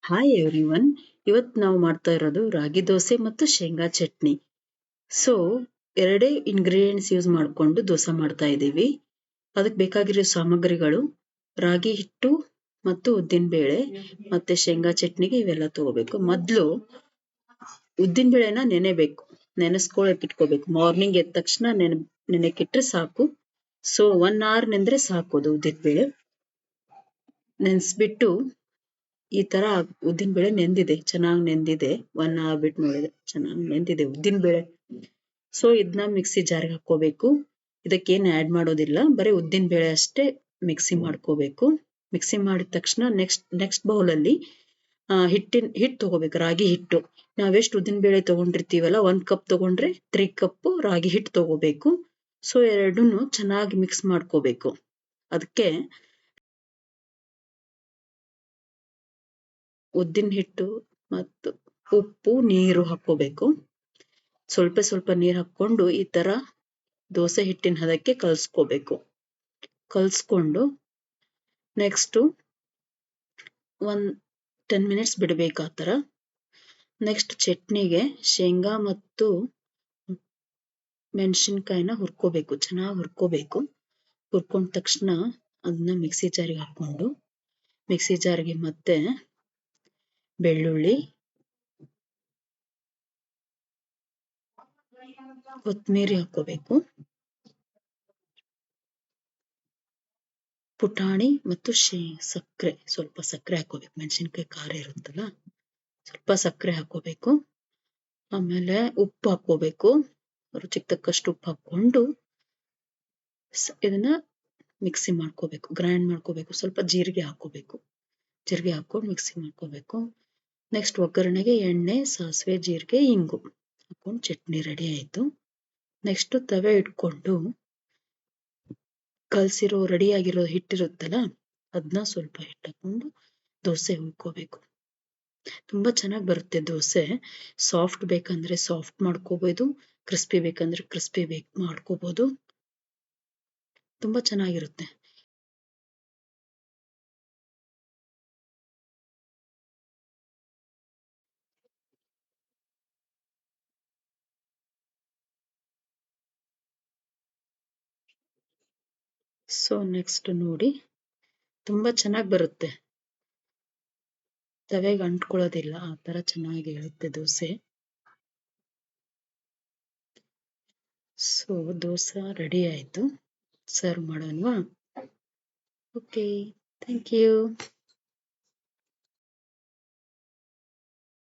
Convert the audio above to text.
Hi everyone. ಇವತ್ತು ನಾವು ಮಾಡ್ತಾ ಇರೋದು ರಾಗಿ ದೋಸೆ ಮತ್ತು ಶೇಂಗಾ ಚಟ್ನಿ. ಸೊ ಎರಡೇ ಇಂಗ್ರೀಡಿಯೆಂಟ್ಸ್ ಯೂಸ್ ಮಾಡಿಕೊಂಡು ದೋಸೆ ಮಾಡ್ತಾ ಇದ್ದೀವಿ. ಅದಕ್ಕೆ ಬೇಕಾಗಿರೋ ಸಾಮಗ್ರಿಗಳು ರಾಗಿ ಹಿಟ್ಟು ಮತ್ತು ಉದ್ದಿನ ಬೇಳೆ ಮತ್ತೆ ಶೇಂಗಾ ಚಟ್ನಿಗೆ ಇವೆಲ್ಲ ತಗೋಬೇಕು. ಮೊದಲು ಉದ್ದಿನ ಬೇಳೆನ ನೆನೆಬೇಕು, ನೆನೆಸ್ಕೊಳಕ್ ಇಟ್ಕೋಬೇಕು. ಮಾರ್ನಿಂಗ್ ಎದ್ದ ತಕ್ಷಣ ನೆನೆಕಿಟ್ರೆ ಸಾಕು. ಸೊ 1 hour ನೆಂದ್ರೆ ಸಾಕು. ಅದು ಉದ್ದಿನ ಬೇಳೆ ನೆನೆಸ್ಬಿಟ್ಟು ಈ ತರ ಉದ್ದಿನ ಬೇಳೆ ನೆಂದಿದೆ, ಚೆನ್ನಾಗಿ ನೆಂದಿದೆ. 1 hour ಬಿಟ್ಟು ನೋಡಿದ್ರೆ ಚೆನ್ನಾಗಿ ನೆಂದಿದೆ ಉದ್ದಿನ ಬೇಳೆ. ಸೊ ಇದನ್ನ ಮಿಕ್ಸಿ ಜಾರ್ಗೆ ಹಾಕೋಬೇಕು. ಇದಕ್ಕೇನು ಆ್ಯಡ್ ಮಾಡೋದಿಲ್ಲ, ಬರೀ ಉದ್ದಿನ ಬೇಳೆ ಅಷ್ಟೇ ಮಿಕ್ಸಿ ಮಾಡ್ಕೋಬೇಕು. ಮಿಕ್ಸಿ ಮಾಡಿದ ತಕ್ಷಣ ನೆಕ್ಸ್ಟ್ ಬೌಲಲ್ಲಿ ಹಿಟ್ಟು ತಗೋಬೇಕು, ರಾಗಿ ಹಿಟ್ಟು. ನಾವೆಷ್ಟು ಉದ್ದಿನ ಬೇಳೆ ತಗೊಂಡಿರ್ತೀವಲ್ಲ, 1 ಕಪ್ ತಗೊಂಡ್ರೆ 3 ಕಪ್ ರಾಗಿ ಹಿಟ್ಟು ತಗೋಬೇಕು. ಸೊ ಎರಡನ್ನೂ ಚೆನ್ನಾಗಿ ಮಿಕ್ಸ್ ಮಾಡ್ಕೋಬೇಕು. ಅದಕ್ಕೆ ಉದ್ದಿನ ಹಿಟ್ಟು ಮತ್ತು ಉಪ್ಪು ನೀರು ಹಾಕೋಬೇಕು. ಸ್ವಲ್ಪ ಸ್ವಲ್ಪ ನೀರು ಹಾಕೊಂಡು ಈ ತರ ದೋಸೆ ಹಿಟ್ಟಿನ ಹದಕ್ಕೆ ಕಲ್ಸ್ಕೋಬೇಕು. ಕಲ್ಸ್ಕೊಂಡು ನೆಕ್ಸ್ಟ್ 10 ಮಿನಿಟ್ಸ್ ಬಿಡ್ಬೇಕು ಆ ತರ. ನೆಕ್ಸ್ಟ್ ಚಟ್ನಿಗೆ ಶೇಂಗಾ ಮತ್ತು ಮೆಣಸಿನ್ಕಾಯಿನ ಹುರ್ಕೋಬೇಕು, ಚೆನ್ನಾಗಿ ಹುರ್ಕೋಬೇಕು. ಹುರ್ಕೊಂಡ ತಕ್ಷಣ ಅದನ್ನ ಮಿಕ್ಸಿ ಜಾರಿಗೆ ಹಾಕೊಂಡು, ಮಿಕ್ಸಿ ಜಾರಿಗೆ ಮತ್ತೆ ಬೆಳ್ಳುಳ್ಳಿ, ಕೊತ್ತಂಬರಿ ಹಾಕೋಬೇಕು. ಪುಟಾಣಿ ಮತ್ತು ಸಕ್ಕರೆ, ಸ್ವಲ್ಪ ಸಕ್ಕರೆ ಹಾಕೋಬೇಕು. ಮೆಣಸಿನ್ಕಾಯಿ ಖಾರ ಇರುತ್ತಲ್ಲ, ಸ್ವಲ್ಪ ಸಕ್ಕರೆ ಹಾಕೋಬೇಕು. ಆಮೇಲೆ ಉಪ್ಪು ಹಾಕೋಬೇಕು, ರುಚಿಗೆ ತಕ್ಕಷ್ಟು ಉಪ್ಪು ಹಾಕೊಂಡು ಇದನ್ನ ಮಿಕ್ಸಿ ಮಾಡ್ಕೋಬೇಕು, ಗ್ರೈಂಡ್ ಮಾಡ್ಕೋಬೇಕು. ಸ್ವಲ್ಪ ಜೀರಿಗೆ ಹಾಕೋಬೇಕು, ಜೀರಿಗೆ ಹಾಕೊಂಡು ಮಿಕ್ಸಿ ಮಾಡ್ಕೋಬೇಕು. ನೆಕ್ಸ್ಟ್ ಒಗ್ಗರಣೆಗೆ ಎಣ್ಣೆ, ಸಾಸಿವೆ, ಜೀರಿಗೆ, ಇಂಗು ಹಾಕೊಂಡು ಚಟ್ನಿ ರೆಡಿ ಆಯ್ತು. ನೆಕ್ಸ್ಟ್ ತವೆ ಇಟ್ಕೊಂಡು ಕಲ್ಸಿರೋ ರೆಡಿ ಆಗಿರೋ ಹಿಟ್ಟಿರುತ್ತಲ್ಲ, ಅದನ್ನ ಸ್ವಲ್ಪ ಹಿಟ್ಟು ಹಾಕೊಂಡು ದೋಸೆ ಹುಯ್ಕೋಬೇಕು. ತುಂಬಾ ಚೆನ್ನಾಗಿ ಬರುತ್ತೆ ದೋಸೆ. ಸಾಫ್ಟ್ ಬೇಕಂದ್ರೆ ಸಾಫ್ಟ್ ಮಾಡ್ಕೋಬಹುದು, ಕ್ರಿಸ್ಪಿ ಬೇಕಂದ್ರೆ ಕ್ರಿಸ್ಪಿ ಮಾಡ್ಕೋಬಹುದು. ತುಂಬಾ ಚೆನ್ನಾಗಿರುತ್ತೆ. ಸೊ ನೆಕ್ಸ್ಟ್ ನೋಡಿ, ತುಂಬಾ ಚೆನ್ನಾಗಿ ಬರುತ್ತೆ, ತವೆಗೆ ಅಂಟ್ಕೊಳ್ಳೋದಿಲ್ಲ, ಆ ತರ ಚೆನ್ನಾಗಿ ಇರುತ್ತೆ ದೋಸೆ. ಸೊ ದೋಸೆ ರೆಡಿ ಆಯ್ತು, ಸರ್ವ್ ಮಾಡೋಣವಾ? Okay, thank you.